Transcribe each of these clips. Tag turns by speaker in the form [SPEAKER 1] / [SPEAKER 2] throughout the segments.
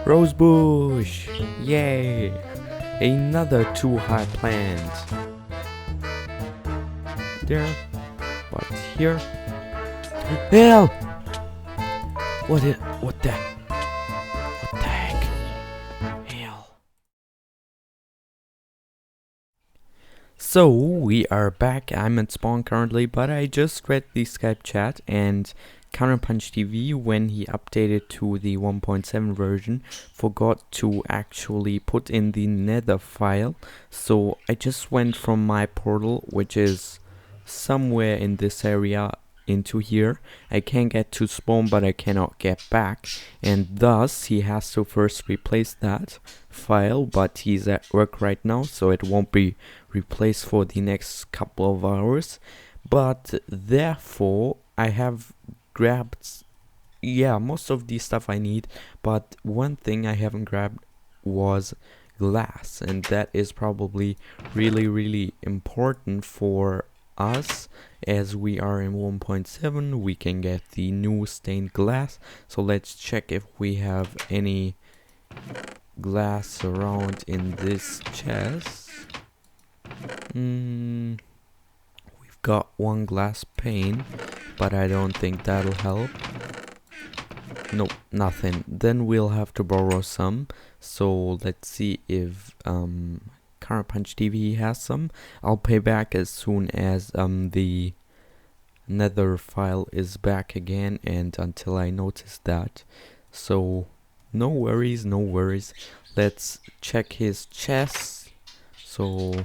[SPEAKER 1] Rosebush! Yay! Another 2 high plant. There. But here. Hell! What the heck? Hell. So we are back. I'm at spawn currently, but I just read the Skype chat and Counterpunch TV, when he updated to the 1.7 version, forgot to actually put in the nether file. So I just went from my portal, which is somewhere in this area, into here. I can get to spawn, but I cannot get back, and thus he has to first replace that file, but he's at work right now, so it won't be replaced for the next couple of hours. But therefore I have grabbed most of the stuff I need, but one thing I haven't grabbed was glass, and that is probably really important for us. As we are in 1.7, we can get the new stained glass. So let's check if we have any glass around in this chest. We've got one glass pane, but I don't think that'll help. Nope, nothing. Then we'll have to borrow some. So let's see if Counterpunch TV has some. I'll pay back as soon as the nether file is back again, and until I notice that. So no worries. Let's check his chest. So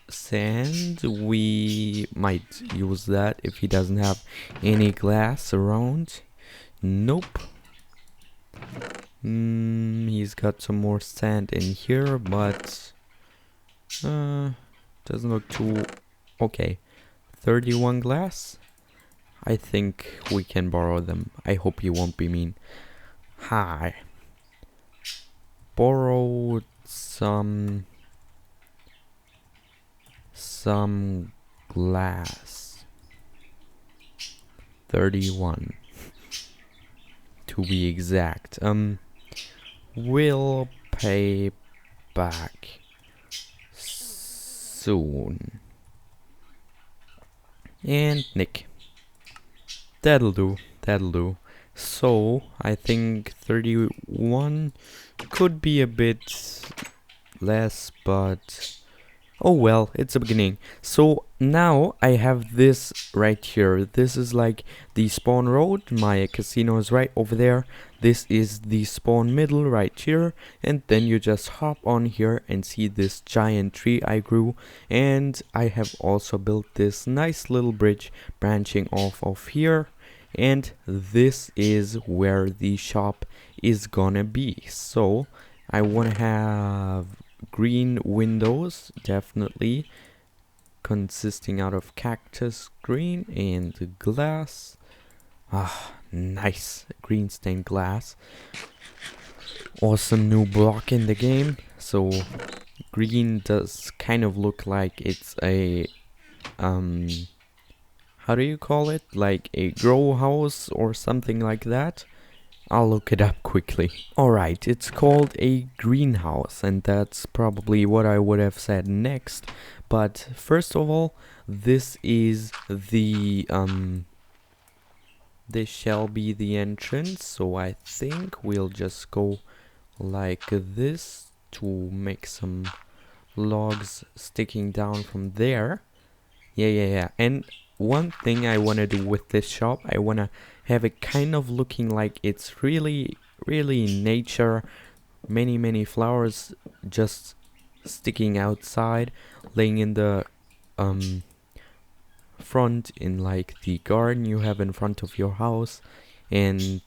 [SPEAKER 1] sand, we might use that if he doesn't have any glass around. Nope. He's got some more sand in here, but doesn't look too okay. 31 glass. I think we can borrow them. I hope you won't be mean. Hi. Borrowed some glass. 31 to be exact. We'll pay back soon. And Nick. That'll do. So I think 31 could be a bit less, but oh well, it's a beginning. So now I have this right here. This is like the spawn road. My casino is right over there. This is the spawn middle right here, and then you just hop on here and see this giant tree I grew. And I have also built this nice little bridge branching off of here, and this is where the shop is gonna be. So I wanna have green windows, definitely, consisting out of cactus green and glass. Nice green stained glass. Awesome new block in the game. So green does kind of look like it's a how do you call it, like a grow house or something like that. I'll look it up quickly. Alright, it's called a greenhouse, and that's probably what I would have said next. But first of all, this is the this shall be the entrance. So I think we'll just go like this to make some logs sticking down from there. Yeah. And one thing I want to do with this shop, I want to have it kind of looking like it's really nature. Many flowers just sticking outside, laying in the front, in like the garden you have in front of your house. And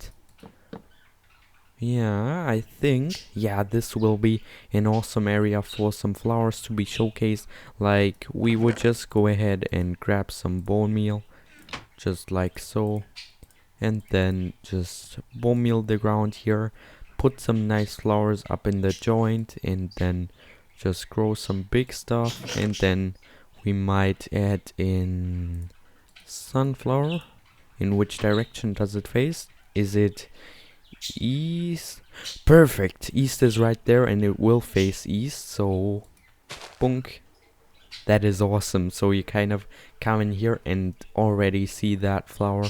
[SPEAKER 1] yeah, I think this will be an awesome area for some flowers to be showcased. Like, we would just go ahead and grab some bone meal, just like so, and then just bone meal the ground here, put some nice flowers up in the joint, and then just grow some big stuff. And then we might add in sunflower. In which direction does it face? Is it East. Perfect. East is right there and it will face east. So, bunk. That is awesome. So you kind of come in here and already see that flower.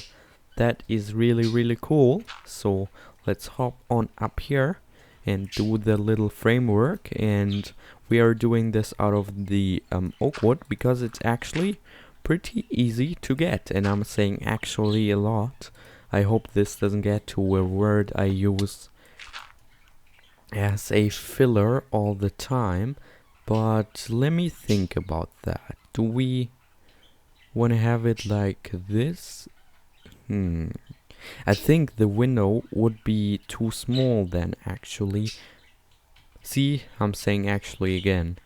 [SPEAKER 1] That is really, really cool. So let's hop on up here and do the little framework. And we are doing this out of the oak wood because it's actually pretty easy to get. And I'm saying actually a lot. I hope this doesn't get to a word I use as a filler all the time. But let me think about that. Do we want to have it like this? I think the window would be too small then, actually. See, I'm saying actually again.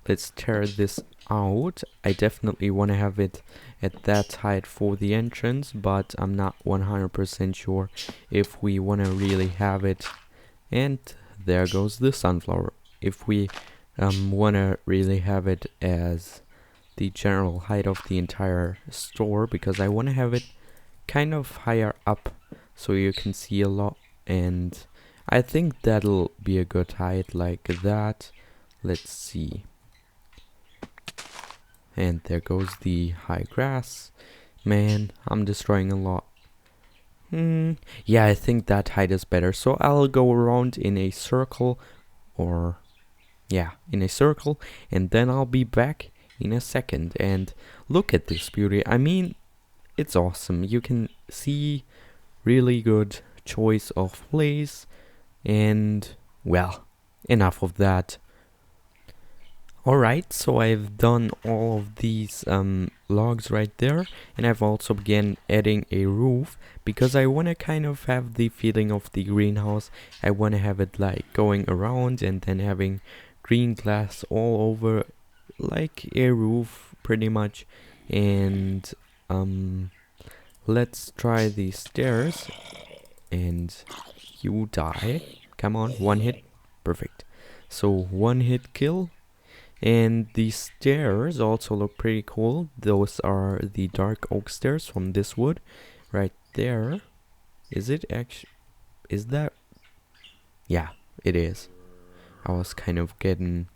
[SPEAKER 1] Let's tear this out. I definitely want to have it at that height for the entrance, but I'm not 100% sure if we want to really have it. And there goes the sunflower. If we want to really have it as the general height of the entire store, because I want to have it kind of higher up so you can see a lot, and I think that'll be a good height like that. Let's see. And there goes the high grass. Man, I'm destroying a lot. Yeah, I think that height is better. So I'll go around in a circle, or yeah, in a circle, and then I'll be back in a second. And look at this beauty. I mean, it's awesome. You can see really good choice of place. And well, enough of that. Alright, so I've done all of these logs right there, and I've also began adding a roof because I want to kind of have the feeling of the greenhouse. I want to have it like going around and then having green glass all over, like a roof pretty much. And let's try these stairs, and you die. Come on, one hit. Perfect. So one hit kill. And the stairs also look pretty cool. Those are the dark oak stairs from this wood right there. Is it actually? Is that? Yeah, it is. I was kind of getting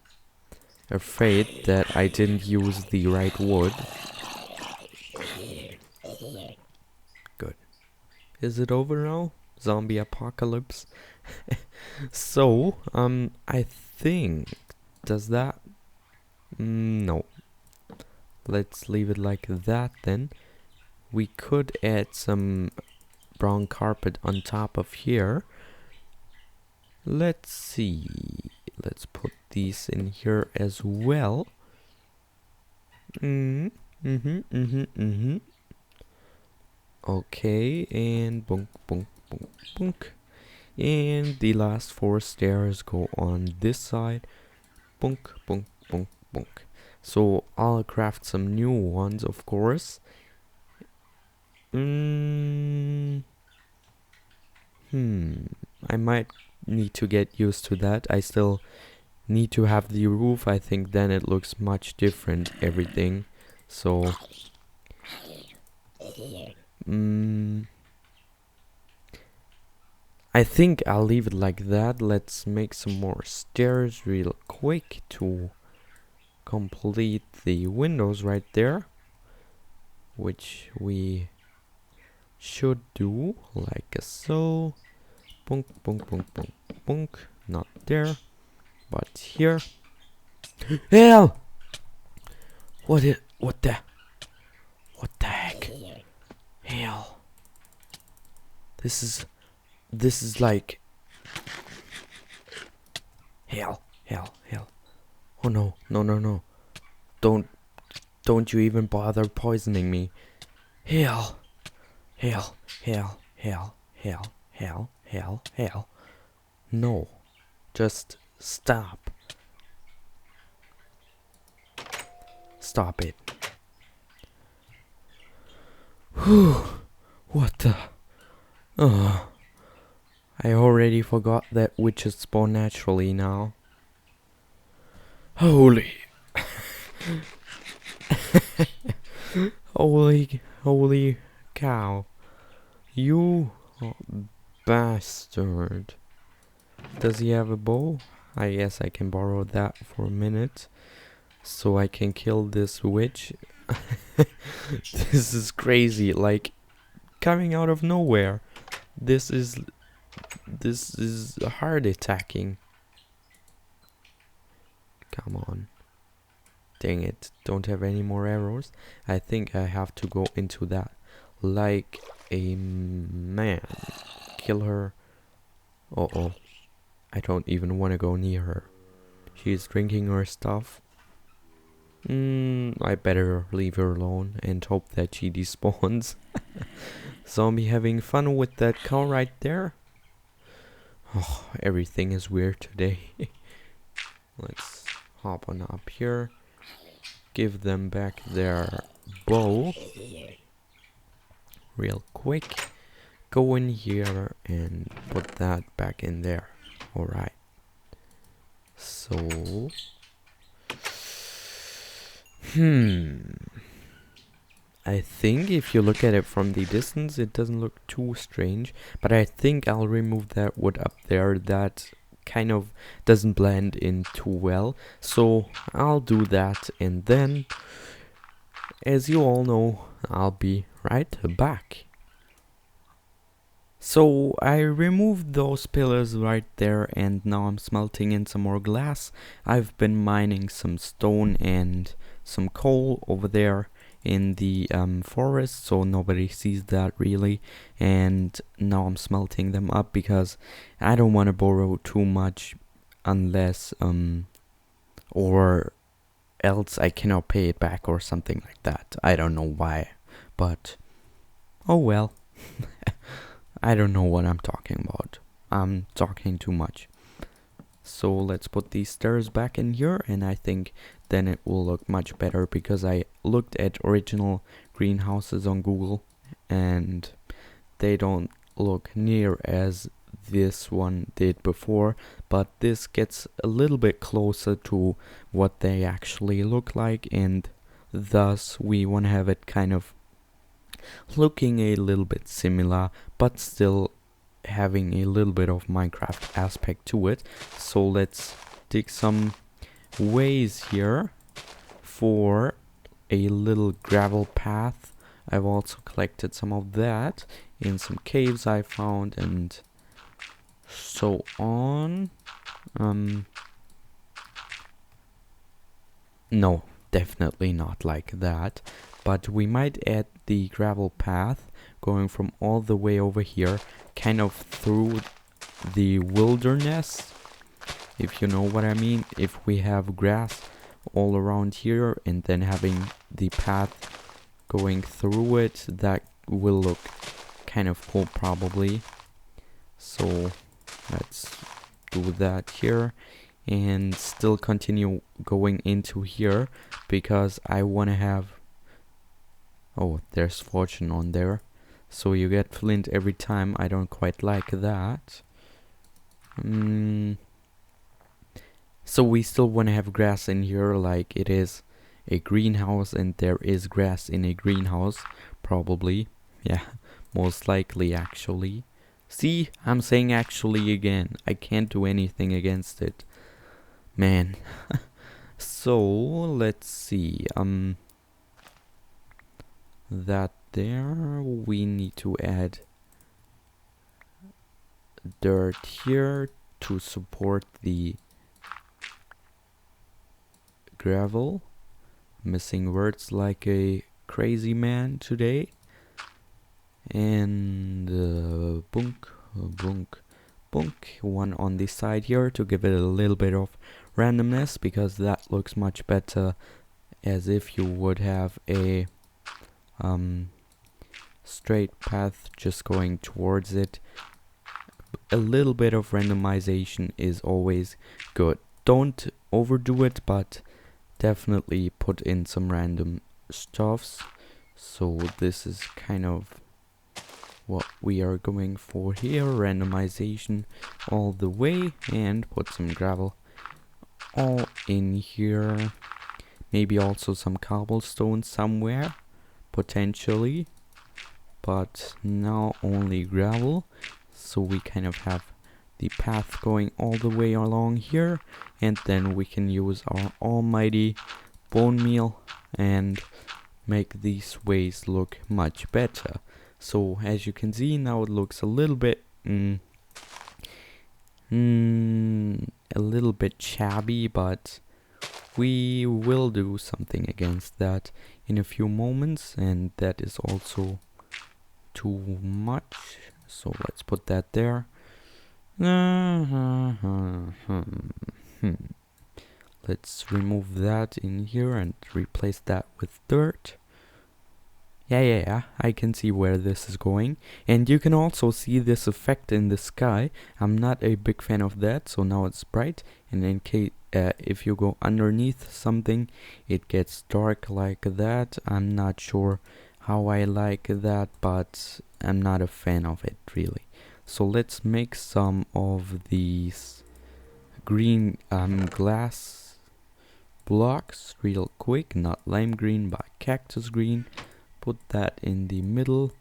[SPEAKER 1] afraid that I didn't use the right wood. Good. Is it over now? Zombie apocalypse. So, I think, does that? No. Let's leave it like that then. We could add some brown carpet on top of here. Let's see. Let's put these in here as well. Okay, and bunk, bunk, bunk, bunk. And the last 4 stairs go on this side. Bunk, bunk, bunk, bunk. So I'll craft some new ones, of course. I might need to get used to that. I still need to have the roof. I think then it looks much different, everything. So I think I'll leave it like that. Let's make some more stairs real quick to complete the windows right there, which we should do like so. Bunk, bunk, bunk, bunk, bunk. Not there, but here. Hell! What the heck? Hell! This is like hell. Oh no. Don't you even bother poisoning me. Hell. No. Just stop. Stop it. Whew. What the? I already forgot that witches spawn naturally now. Holy. holy cow. You bastard. Does he have a bow? I guess I can borrow that for a minute, so I can kill this witch. This is crazy, like, coming out of nowhere. This is hard attacking. Come on. Dang it, don't have any more arrows. I think I have to go into that like a man. Kill her. Uh-oh. I don't even want to go near her. She's drinking her stuff. I better leave her alone and hope that she despawns. Zombie having fun with that cow right there. Oh, everything is weird today. Let's hop on up here. Give them back their bow. Real quick. Go in here and put that back in there. Alright. So... I think if you look at it from the distance, it doesn't look too strange. But I think I'll remove that wood up there. That kind of doesn't blend in too well. So I'll do that, and then, as you all know, I'll be right back. So I removed those pillars right there, and now I'm smelting in some more glass. I've been mining some stone and some coal over there in the forest, so nobody sees that really. And now I'm smelting them up because I don't want to borrow too much unless or else I cannot pay it back or something like that. I don't know why, but oh well. I don't know what I'm talking about. I'm talking too much. So let's put these stairs back in here, and I think then it will look much better, because I looked at original greenhouses on Google and they don't look near as this one did before, but this gets a little bit closer to what they actually look like, and thus we want to have it kind of looking a little bit similar, but still having a little bit of Minecraft aspect to it. So let's dig some ways here for a little gravel path. I've also collected some of that in some caves I found and so on. No, definitely not like that, but we might add the gravel path going from all the way over here, kind of through the wilderness, if you know what I mean. If we have grass all around here and then having the path going through it, that will look kind of cool probably. So let's do that here and still continue going into here, because I want to have... Oh, there's fortune on there, so you get flint every time. I don't quite like that. So we still want to have grass in here, like it is a greenhouse and there is grass in a greenhouse, probably. Yeah, most likely actually. See, I'm saying actually again. I can't do anything against it. Man. So, let's see. That there, we need to add dirt here to support the gravel. Missing words like a crazy man today. And bunk, bunk, bunk. One on this side here to give it a little bit of randomness, because that looks much better as if you would have a straight path just going towards it. A little bit of randomization is always good. Don't overdo it, but definitely put in some random stuffs. So this is kind of what we are going for here. Randomization all the way, and put some gravel all in here. Maybe also some cobblestone somewhere, potentially. but now only gravel. So we kind of have the path going all the way along here, and then we can use our almighty bone meal and make these ways look much better. So as you can see, now it looks a little bit shabby, but we will do something against that in a few moments, and that is also too much. So let's put that there. Let's remove that in here and replace that with dirt. Yeah, I can see where this is going. And you can also see this effect in the sky. I'm not a big fan of that, so now it's bright. And in case if you go underneath something, it gets dark like that. I'm not sure how I like that, but I'm not a fan of it really. So let's make some of these green glass blocks real quick. Not lime green, but cactus green. Put that in the middle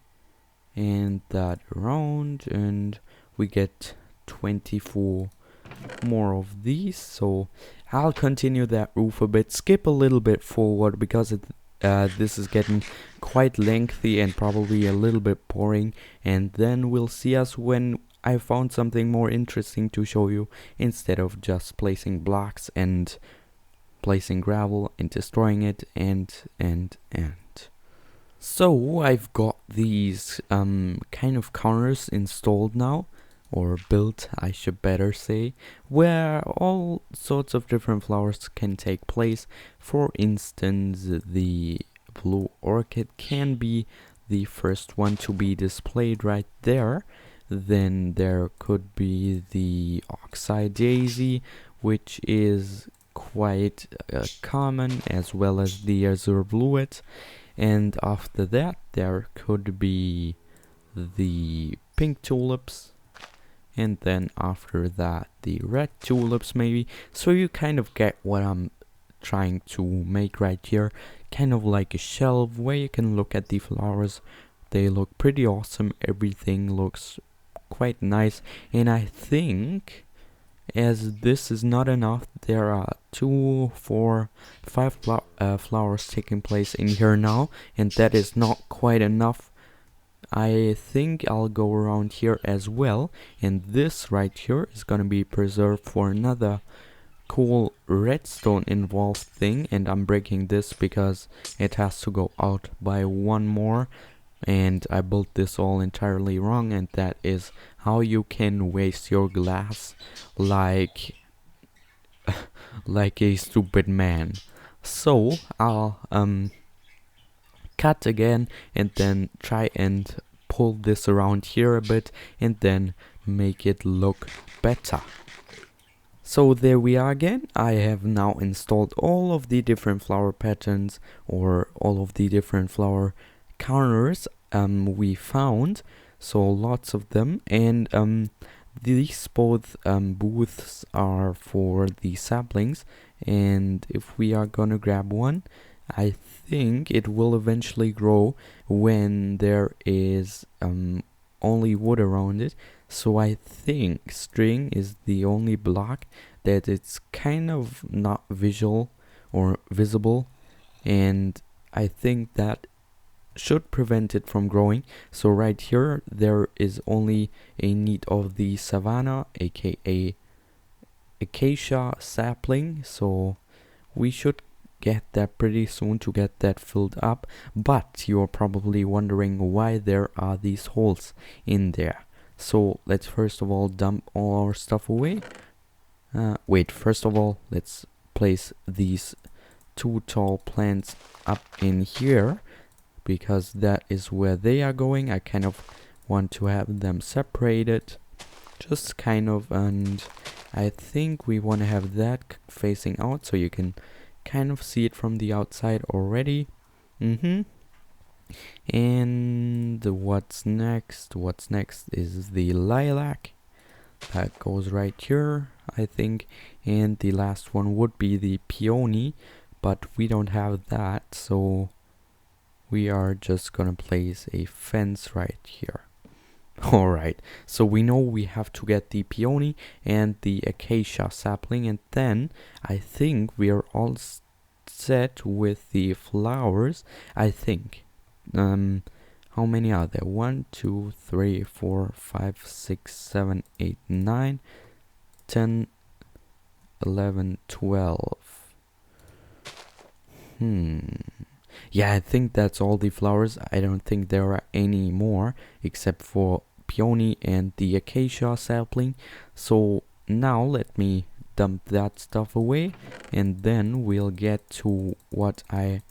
[SPEAKER 1] and that around, and we get 24 more of these. So I'll continue that roof a bit, skip a little bit forward because this is getting quite lengthy and probably a little bit boring, and then we'll see us when I found something more interesting to show you, instead of just placing blocks and placing gravel and destroying it and. So I've got these kind of counters installed now, or built I should better say, where all sorts of different flowers can take place. For instance, the blue orchid can be the first one to be displayed right there. Then there could be the oxeye daisy, which is quite common, as well as the azure bluet. And after that there could be the pink tulips, and then after that the red tulips maybe. So you kind of get what I'm trying to make right here, kind of like a shelf where you can look at the flowers. They look pretty awesome, everything looks quite nice. And I think, as this is not enough, there are 2, 4, 5 flowers taking place in here now, and that is not quite enough. I think I'll go around here as well, and this right here is gonna be preserved for another cool redstone involved thing. And I'm breaking this because it has to go out by 1 more, and I built this all entirely wrong, and that is how you can waste your glass like like a stupid man. So I'll cut again and then try and pull this around here a bit and then make it look better. So there we are again. I have now installed all of the different flower patterns, or all of the different flower counters we found, so lots of them. And these both booths are for the saplings, and if we are gonna grab one, I think it will eventually grow when there is only wood around it. So I think string is the only block that it's kind of not visual or visible, and I think that should prevent it from growing. So right here there is only a need of the savanna, aka acacia sapling, so we should get that pretty soon to get that filled up. But you're probably wondering why there are these holes in there. So let's first of all dump all our stuff away. Wait, first of all let's place these 2 tall plants up in here, because that is where they are going. I kind of want to have them separated, just kind of, and I think we want to have that facing out so you can kind of see it from the outside already. And what's next? What's next is the lilac. That goes right here, I think. And the last one would be the peony, but we don't have that, so we are just gonna place a fence right here. Alright, so we know we have to get the peony and the acacia sapling, and then I think we are all set with the flowers. I think. How many are there? 1, 2, 3, 4, 5, 6, 7, 8, 9, 10, 11, 12. Yeah, I think that's all the flowers. I don't think there are any more except for peony and the acacia sapling. So now let me dump that stuff away, and then we'll get to what I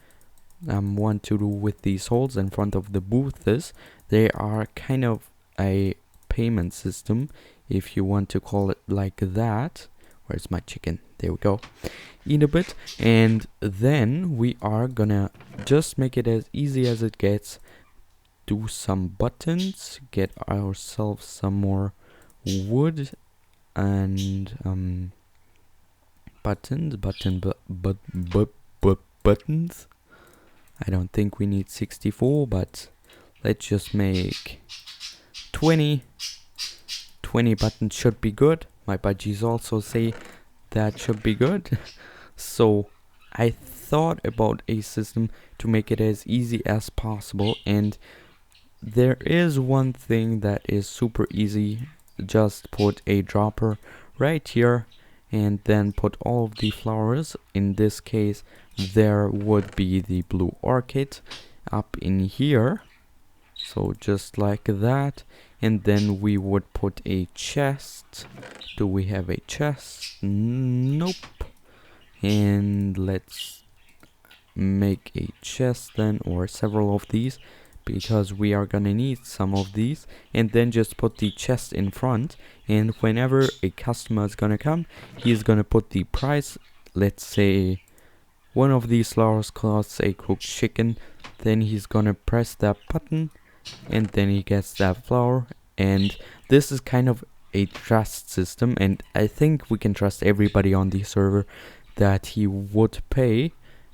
[SPEAKER 1] want to do with these holes in front of the booths. They are kind of a payment system, if you want to call it like that. Where's my chicken? There we go. Eat a bit, and then we are gonna just make it as easy as it gets. Do some buttons, get ourselves some more wood, and buttons. I don't think we need 64, but let's just make 20 buttons should be good. My budgies also say that should be good. So I thought about a system to make it as easy as possible, and there is one thing that is super easy. Just put a dropper right here and then put all of the flowers. In this case there would be the blue orchid up in here, so just like that. And then we would put a chest. Do we have a chest? Nope. And let's make a chest then, or several of these, because we are gonna need some of these. And then just put the chest in front, and whenever a customer is gonna come, he's gonna put the price. Let's say one of these flowers costs a cooked chicken, then he's gonna press that button and then he gets that flower. And this is kind of a trust system, and I think we can trust everybody on the server that he would pay,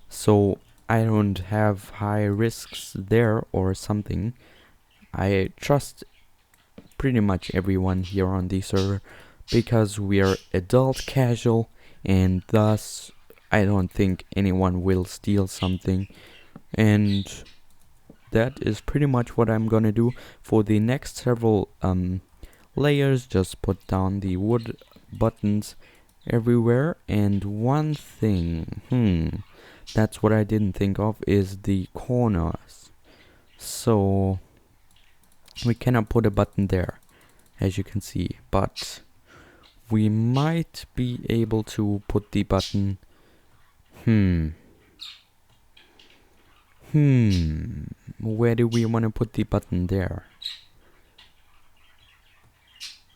[SPEAKER 1] so I don't have high risks there or something. I trust pretty much everyone here on the server because we are adult casual, and thus I don't think anyone will steal something. And that is pretty much what I'm gonna do for the next several layers. Just put down the wood buttons everywhere. And one thing, that's what I didn't think of, is the corners. So we cannot put a button there, as you can see, but we might be able to put the button where do we want to put the button there?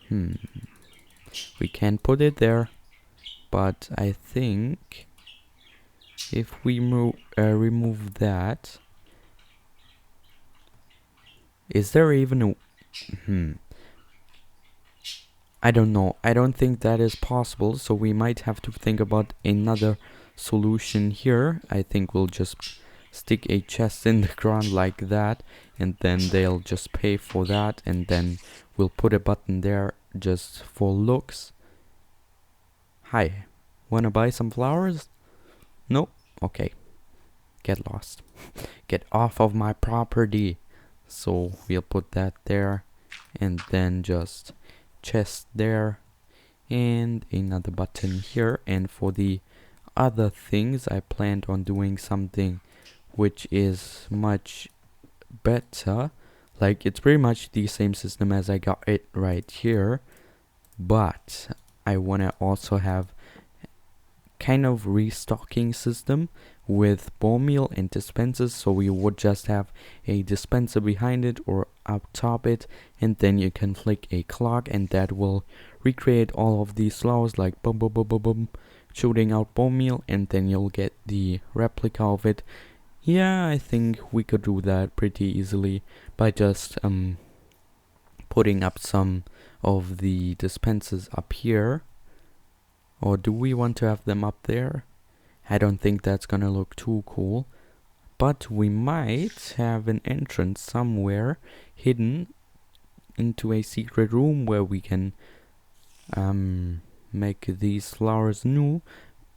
[SPEAKER 1] We can put it there, but I think if we remove that, is there even a I don't know. I don't think that is possible, so we might have to think about another solution here. I think we'll just stick a chest in the ground like that, and then they'll just pay for that, and then we'll put a button there just for looks. Hi, wanna buy some flowers? Nope. Okay, get lost. Get off of my property. So we'll put that there, and then just chest there, and another button here. And for the other things, I planned on doing something which is much better. Like, it's pretty much the same system as I got it right here, but I want to also have kind of restocking system with bone meal and dispensers. So we would just have a dispenser behind it or up top it, and then you can flick a clock and that will recreate all of these flowers, like boom boom boom boom boom, shooting out bone meal, and then you'll get the replica of it. Yeah, I think we could do that pretty easily by just putting up some of the dispensers up here. Or do we want to have them up there? I don't think that's gonna look too cool. but we might have an entrance somewhere hidden into a secret room where we can make these flowers new.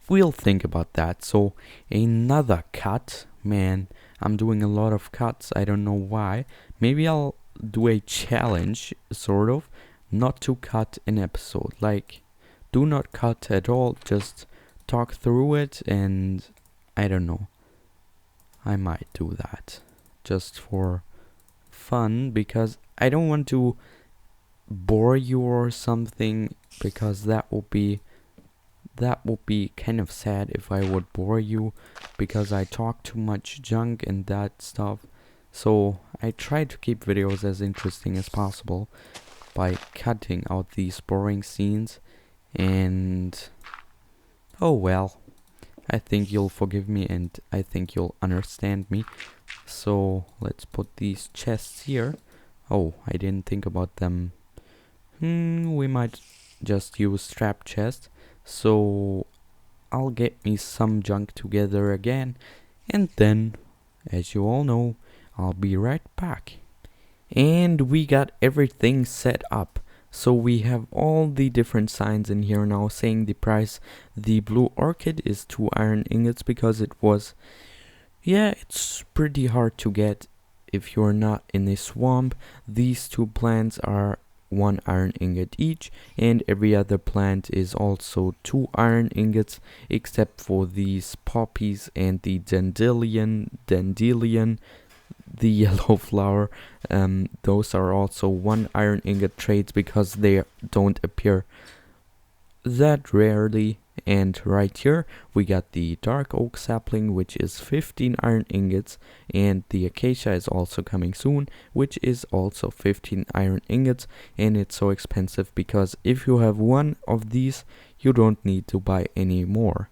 [SPEAKER 1] We'll think about that. So another cut. Man, I'm doing a lot of cuts. I don't know why. Maybe I'll do a challenge, sort of, not to cut an episode. Like, do not cut at all. Just talk through it, and I don't know. I might do that just for fun, because I don't want to bore you or something, because that would be kind of sad if I would bore you, because I talk too much junk and that stuff. So I try to keep videos as interesting as possible by cutting out these boring scenes. And oh well, I think you'll forgive me, and I think you'll understand me. So let's put these chests here. Oh, I didn't think about them. We might just use strap chest. So I'll get me some junk together again, and then, as you all know, I'll be right back. And we got everything set up. So we have all the different signs in here now saying the price. The blue orchid is 2 iron ingots because it was, yeah, it's pretty hard to get if you're not in a swamp. These 2 plants are 1 iron ingot each, and every other plant is also 2 iron ingots, except for these poppies and the dandelion, the yellow flower. Those are also 1 iron ingot trades because they don't appear that rarely. And right here we got the dark oak sapling, which is 15 iron ingots, and the acacia is also coming soon, which is also 15 iron ingots. And it's so expensive because if you have 1 of these, you don't need to buy any more.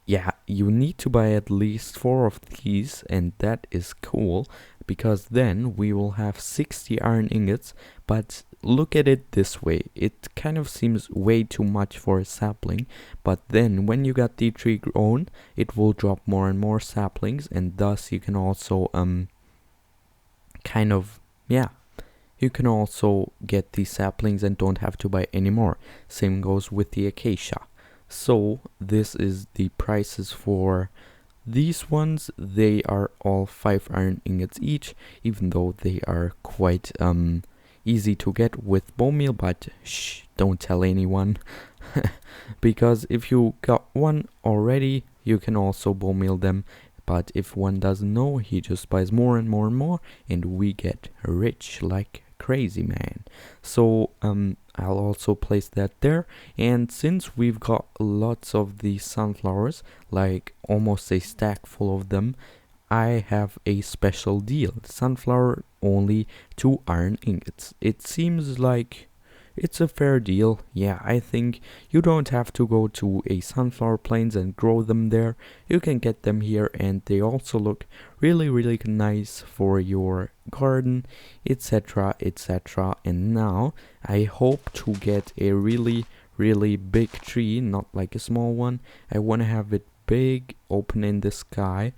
[SPEAKER 1] Yeah, you need to buy at least 4 of these, and that is cool, because then we will have 60 iron ingots. But look at it this way, it kind of seems way too much for a sapling, but then when you got the tree grown, it will drop more and more saplings, and thus you can also you can also get these saplings and don't have to buy any more. Same goes with the acacia. So this is the prices for these ones. They are all 5 iron ingots each, even though they are quite easy to get with bone meal, but shh, don't tell anyone. Because if you got 1 already, you can also bone meal them, but if one doesn't know, he just buys more and more and more, and we get rich like crazy, man. So I'll also place that there. And since we've got lots of these sunflowers, like almost a stack full of them, I have a special deal. Sunflower only 2 iron ingots. It seems like it's a fair deal. Yeah, I think you don't have to go to a sunflower plains and grow them there. You can get them here, and they also look really nice for your garden, etc, etc. And now I hope to get a really big tree, not like a small one. I want to have it big, open in the sky,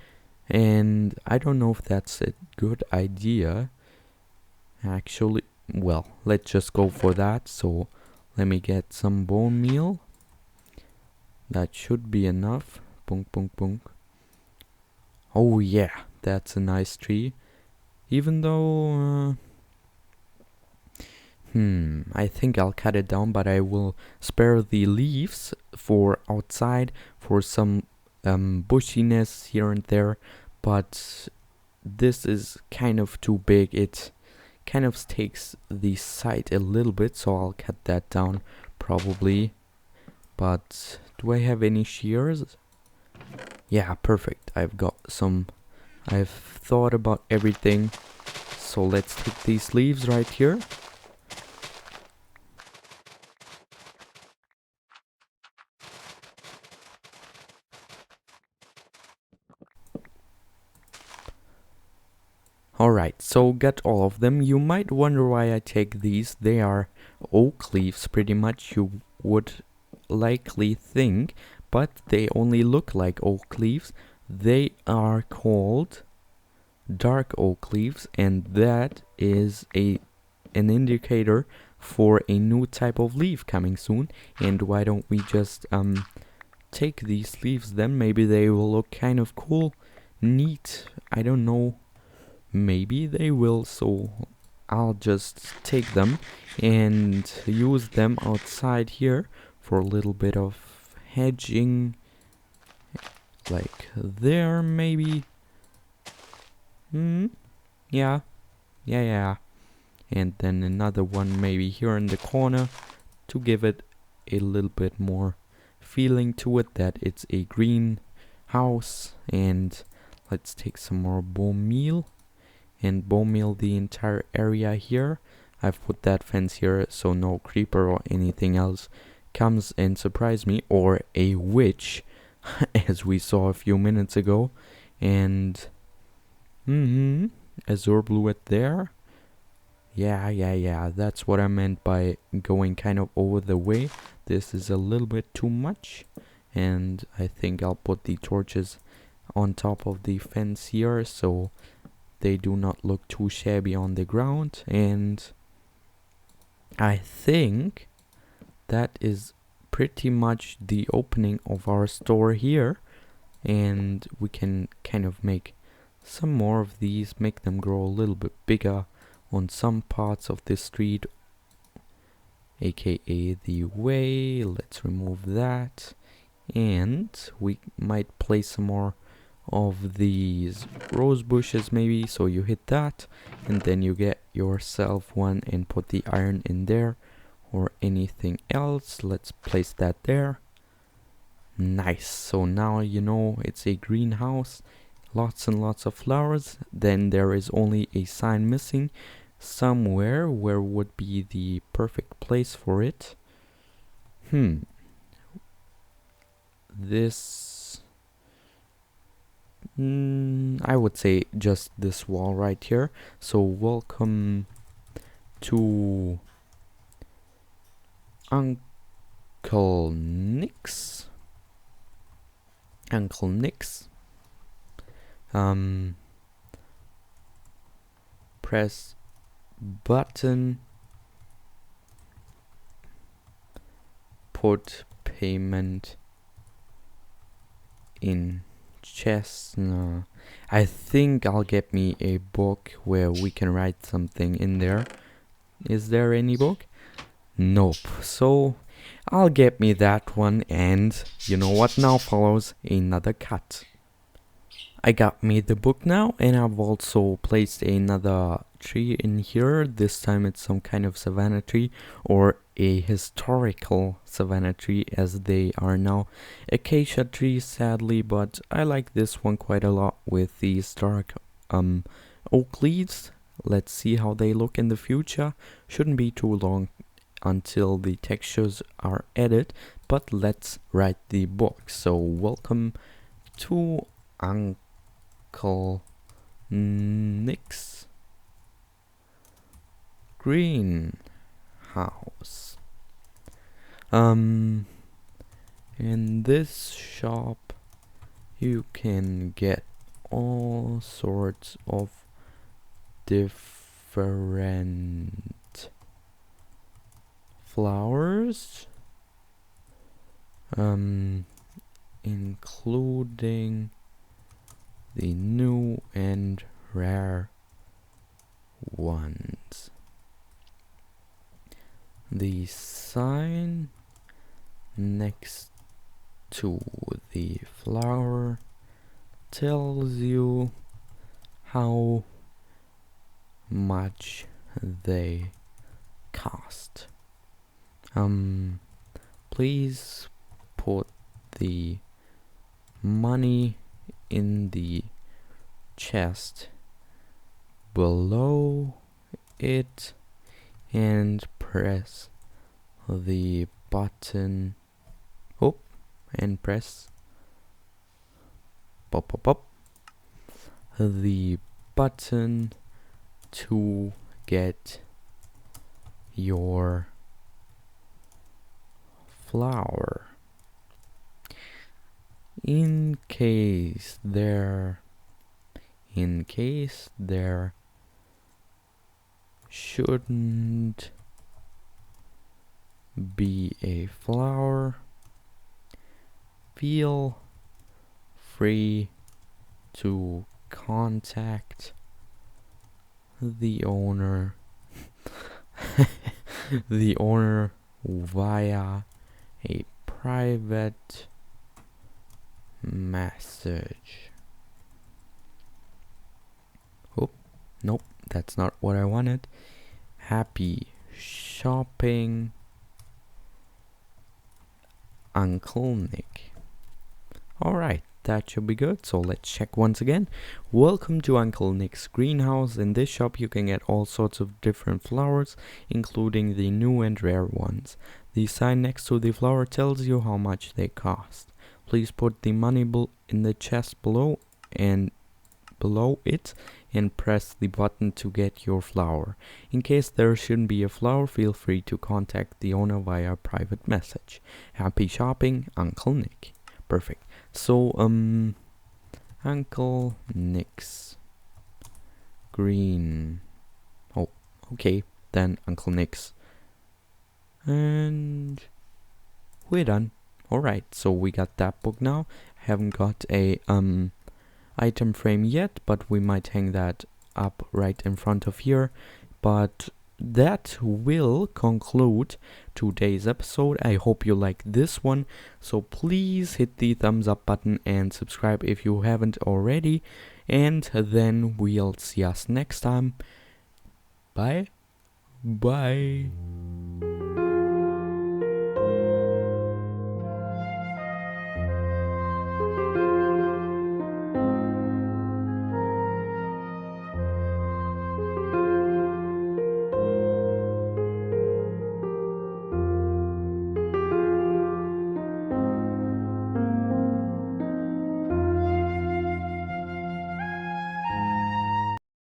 [SPEAKER 1] and I don't know if that's a good idea actually. Well, let's just go for that. So let me get some bone meal. That should be enough. Bunk. Oh yeah, that's a nice tree. Even though I think I'll cut it down, but I will spare the leaves for outside, for some bushiness here and there. But this is kind of too big. It kind of takes the site a little bit, so I'll cut that down probably. But do I have any shears? Yeah, perfect. I've got some. I've thought about everything. So let's take these leaves right here. Alright, so got all of them. You might wonder why I take these. They are oak leaves, pretty much, you would likely think, but they only look like oak leaves. They are called dark oak leaves, and that is an indicator for a new type of leaf coming soon. And why don't we just take these leaves, then maybe they will look kind of cool, neat, I don't know, maybe they will. So I'll just take them and use them outside here for a little bit of hedging, like there maybe. Yeah, yeah. And then another one maybe here in the corner to give it a little bit more feeling to it that it's a green house. And let's take some more bone meal and bone meal the entire area here. I've put that fence here so no creeper or anything else comes and surprise me, or a witch as we saw a few minutes ago. And azure blue it there. Yeah, that's what I meant by going kind of over the way. This is a little bit too much, and I think I'll put the torches on top of the fence here so they do not look too shabby on the ground. And I think that is pretty much the opening of our store here, and we can kind of make some more of these, make them grow a little bit bigger on some parts of the street, aka the way. Let's remove that, and we might place some more of these rose bushes maybe. So you hit that and then you get yourself one and put the iron in there, or anything else. Let's place that there. Nice. So now you know it's a greenhouse, lots and lots of flowers. Then there is only a sign missing somewhere. Where would be the perfect place for it? This I would say just this wall right here. So welcome to Uncle Nick's. Press button, put payment in chest. No, I think I'll get me a book where we can write something in there. Is there any book? Nope. So I'll get me that one, and you know what now follows? Another cut. I got me the book now, and I've also placed another tree in here. This time it's some kind of savanna tree, or a historical savanna tree, as they are now acacia trees, sadly. But I like this one quite a lot with these dark oak leaves. Let's see how they look in the future. Shouldn't be too long until the textures are added, but let's write the book. So welcome to Uncle Nick's greenhouse. In this shop you can get all sorts of different flowers, including the new and rare ones. The sign next to the flower tells you how much they cost. Please put the money in the chest below it and press the button. And press pop the button to get your flower. In case there in case there shouldn't be a flower, feel free to contact the owner the owner via a private message. Oh, nope, that's not what I wanted. Happy shopping, Uncle Nick. Alright, that should be good, so let's check once again. Welcome to Uncle Nick's greenhouse. In this shop you can get all sorts of different flowers, including the new and rare ones. The sign next to the flower tells you how much they cost. Please put the money in the chest below it and press the button to get your flower. In case there shouldn't be a flower, feel free to contact the owner via private message. Happy shopping, Uncle Nick. Perfect. So, Uncle Nick's green. Oh, okay. Then Uncle Nick's. And we're done. Alright, so we got that book now. Haven't got a item frame yet, but we might hang that up right in front of here. But that will conclude today's episode. I hope you like this one, so please hit the thumbs up button and subscribe if you haven't already, and then we'll see us next time. Bye.